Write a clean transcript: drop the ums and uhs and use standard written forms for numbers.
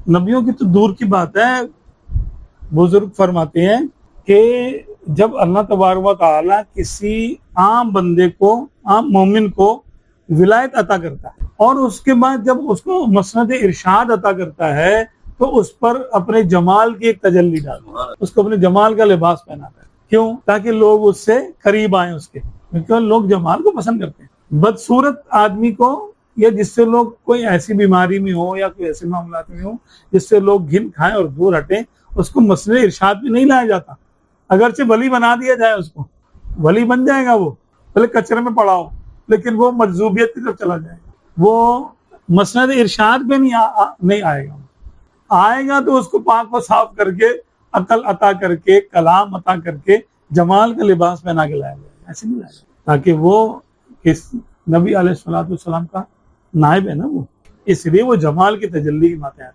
नबियों की तो दूर की बात है, बुजुर्ग फरमाते हैं कि जब अल्लाह तबारक व तआला किसी आम बंदे को, आम मोमिन को विलायत अता करता है और उसके बाद जब उसको मसनद इरशाद अता करता है तो उस पर अपने जमाल की एक तजल्ली डालता है, उसको अपने जमाल का लिबास पहनाता है। क्यों? ताकि लोग उससे करीब आए उसके, क्योंकि लोग जमाल को पसंद करते हैं। बदसूरत आदमी को, या जिससे लोग कोई ऐसी बीमारी में हो या कोई ऐसे मामला में हो जिससे लोग घिन खाएं और दूर हटें, उसको मसनद इरशाद में नहीं लाया जाता। अगरचे वली बना दिया जाए, उसको वली बन जाएगा, वो पहले कचरे में पड़ा हो, लेकिन वो मजजूबियत की तरफ चला जाएगा, वो मसनद इरशाद पे नहीं आएगा। आएगा तो उसको पाक व साफ करके, अकल अता करके, कलाम अता करके, जमाल का लिबास पहना के लाया जाएगा। ऐसे नहीं लाया जाएगा, ताकि वो किस नबी अलैहिस्सलातु वस्सलाम का नायब है ना वो, इसलिए वो जमाल की तजल्ली की बातें आती है।